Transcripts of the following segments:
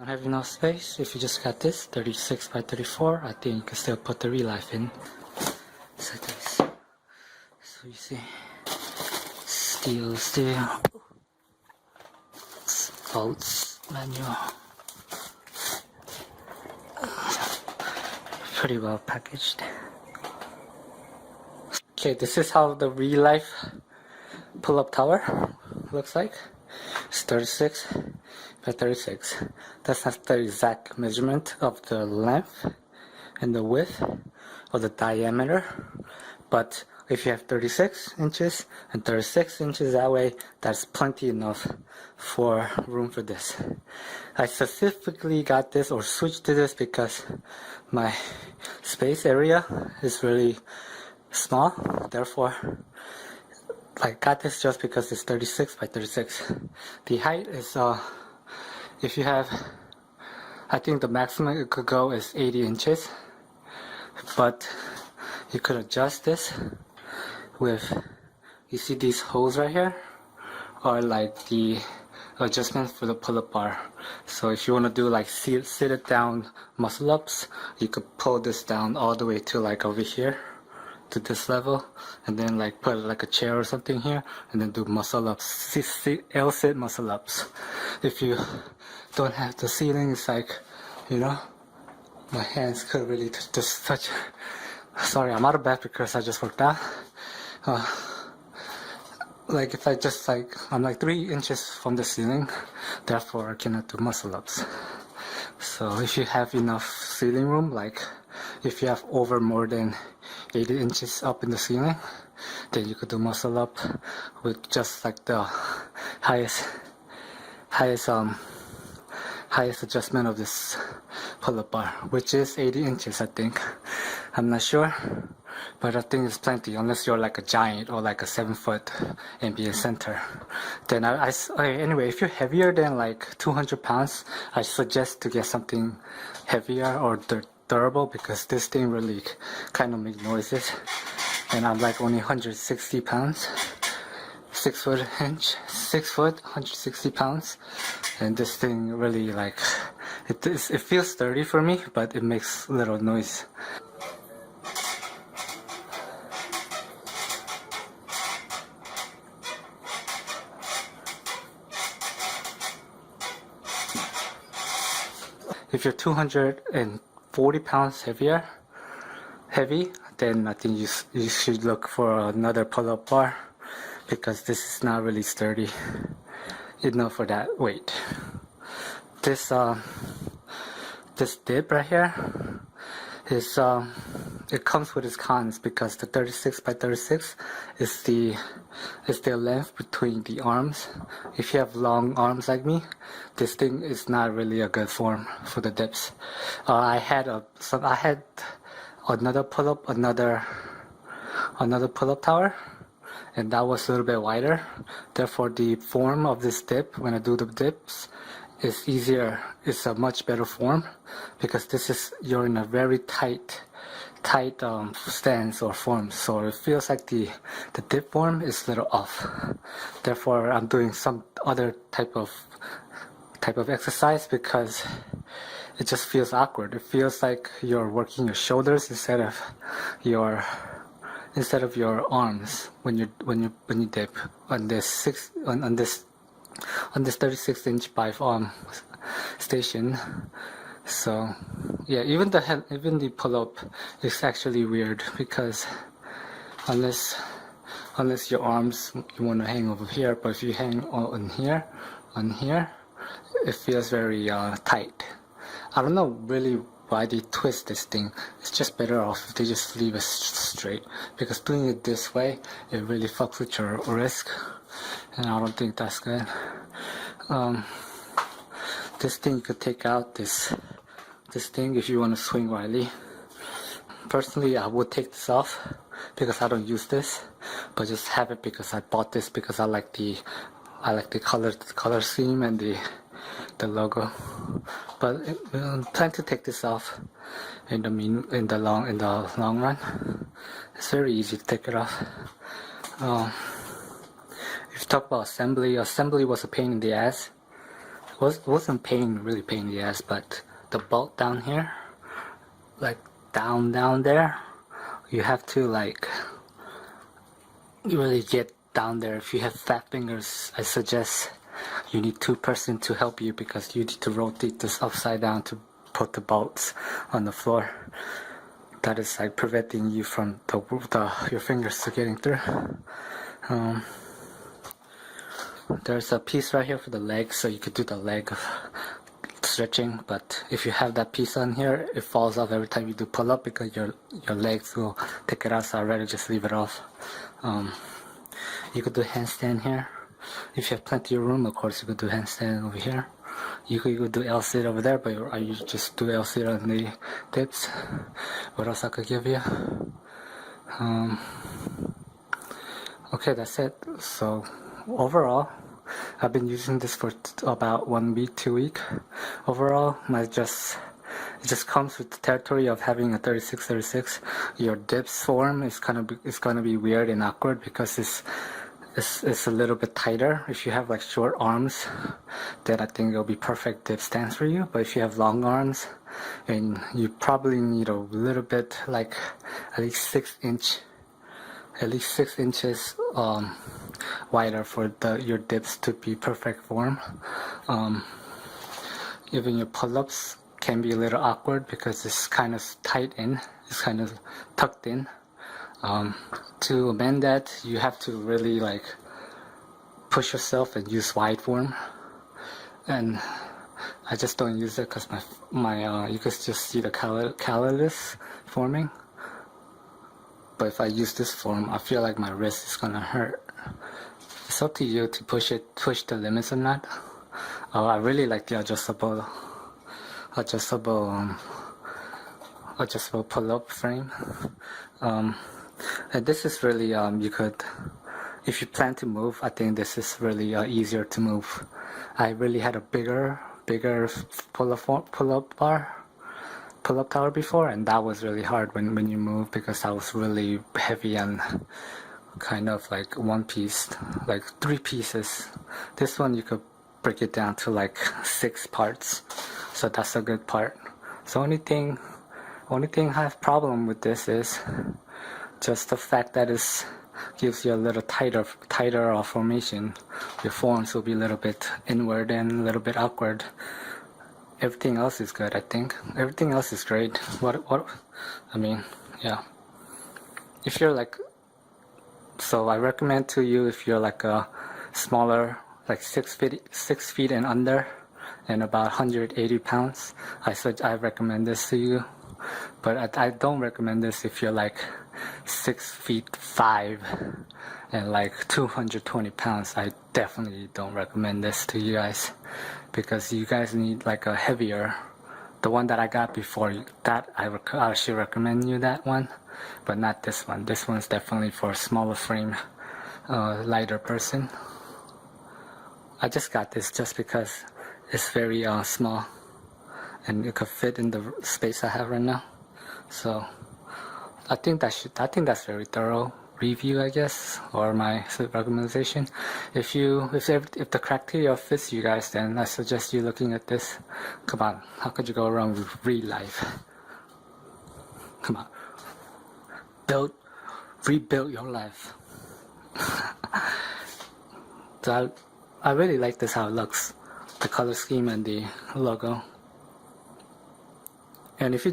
Don't have enough space. If you just got this 36 by 34, I think you can still put the RELIFE in. So this. So you see, steel, bolts, manual. Pretty well packaged. Okay, this is how the RELIFE pull-up tower looks like. It's 36 by 36. That's not the exact measurement of the length and the width or the diameter, but if you have 36 inches and 36 inches that way, that's plenty enough for room for this. I specifically got this or switched to this because my space area is really small, therefore I got this just because it's 36 by 36. The height is, if you have, I think the maximum it could go is 80 inches, but you could adjust this with, you see these holes right here are like the adjustments for the pull-up bar. So if you want to do like sit it down muscle ups, you could pull this down all the way to like over here to this level, and then like put like a chair or something here, and then do muscle ups, L-sit muscle ups. If you don't have the ceiling, it's like, you know, my hands could really just touch. Sorry, I'm out of breath because I just worked out. Like if I just like, I'm like 3 inches from the ceiling, therefore I cannot do muscle ups. So if you have enough ceiling room, like if you have over more than 80 inches up in the ceiling, then you could do muscle up with just like the highest adjustment of this pull-up bar, which is 80 inches, I think. I'm not sure, but I think it's plenty, unless you're like a giant or like a 7-foot NBA center. Then anyway, if you're heavier than like 200 pounds, I suggest to get something heavier or durable, because this thing really kind of makes noises, and I'm like only 160 pounds, 6 foot, 160 pounds, and this thing really like, it feels sturdy for me, but it makes little noise. If you're 240 pounds heavy, then I think you should look for another pull-up bar, because this is not really sturdy enough for that weight. This dip right here is it comes with its cons, because the 36 by 36 is the length between the arms. If you have long arms like me, this thing is not really a good form for the dips. I had another pull-up tower, and that was a little bit wider. Therefore, the form of this dip, when I do the dips, is easier. It's a much better form, because you're in a very tight stance or form, so it feels like the dip form is a little off. Therefore, I'm doing some other type of exercise, because it just feels awkward. It feels like you're working your shoulders instead of your arms when you dip on this 36-inch by station. So yeah, even the pull-up is actually weird, because unless your arms, you want to hang over here, but if you hang on here, it feels very tight. I don't know really why they twist this thing. It's just better off if they just leave it straight, because doing it this way, it really fucks with your wrist, and I don't think that's good. This thing you could take out, this thing, if you want to swing wildly. Personally, I would take this off, because I don't use this, but just have it because I bought this, because I like the color scheme and the logo. But I plan to take this off in the long run. It's very easy to take it off. If you talk about assembly was a pain in the ass. wasn't really pain in the ass, but the bolt down here, like down there, you have to like really get down there. If you have fat fingers, I suggest you need two person to help you, because you need to rotate this upside down to put the bolts on the floor. That is like preventing you from your fingers to getting through. There's a piece right here for the legs, so you could do the leg stretching, but if you have that piece on here, it falls off every time you do pull up, because your legs will take it out, so I'd rather just leave it off. You could do handstand here. If you have plenty of room, of course, you could do handstand over here. You could do L-sit over there, but I usually just do L-sit on the dips. What else I could give you? Okay, that's it. So overall, I've been using this for about 1 week, 2 weeks. Overall, it just comes with the territory of having a 36-36. Your dips form is gonna be weird and awkward, because it's a little bit tighter. If you have like short arms, then I think it'll be perfect dip stance for you. But if you have long arms, and you probably need a little bit, like at least 6 inches wider for your dips to be perfect form. Even your pull-ups can be a little awkward, because it's kind of tight in, it's kind of tucked in. To amend that, you have to really like push yourself and use wide form, and I just don't use it because my you can just see the callus forming. But if I use this form, I feel like my wrist is gonna hurt. It's up to you to push the limits or not. I really like the adjustable pull-up frame. And this is really you could, if you plan to move, I think this is really easier to move. I really had a bigger pull-up tower before, and that was really hard when you move, because that was really heavy and kind of like one piece, like 3 pieces. This one you could break it down to like 6 parts, so that's a good part. So only thing I have problem with this is just the fact that it gives you a little tighter formation. Your forms will be a little bit inward and a little bit awkward. Everything else is good, I think. Everything else is great. I mean, yeah. If you're like, so I recommend to you, if you're like a smaller, like 6 feet and under, and about 180 pounds, I recommend this to you. But I don't recommend this if you're like 6'5" and like 220 pounds. I definitely don't recommend this to you guys, because you guys need like a heavier, the one that I got before that. I should recommend you that one, but not this one. This one's definitely for a smaller frame, lighter person. I just got this just because it's very small, and it could fit in the space I have right now. So I think that's very thorough review, I guess, or my recommendation. If the criteria fits you guys, then I suggest you looking at this. Come on, how could you go wrong with RELIFE? Come on, rebuild your life. So I really like this, how it looks, the color scheme and the logo. And if you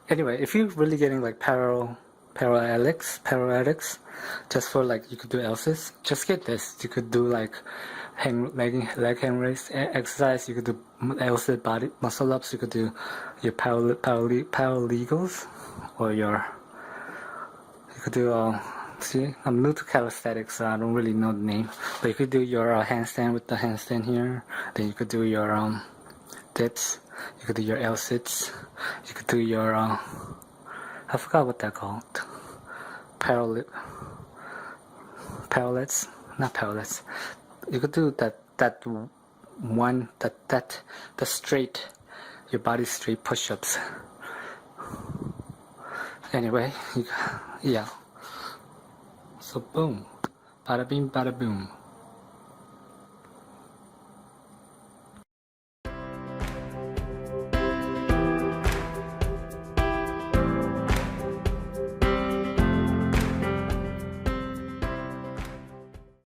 anyway, if you're really getting like parallelics, just for like, you could do L's, just get this. You could do like leg hang raise exercise. You could do L's body muscle ups. You could do your paralegals, or you could do see, I'm new to calisthenics, so I don't really know the name, but you could do your handstand with the handstand here. Then you could do your dips. You could do your L-sits. You could do your I forgot what they're called. Parallels. Not parallels. You could do the straight, your body straight push-ups. Anyway, yeah. So boom, bada bing, bada boom.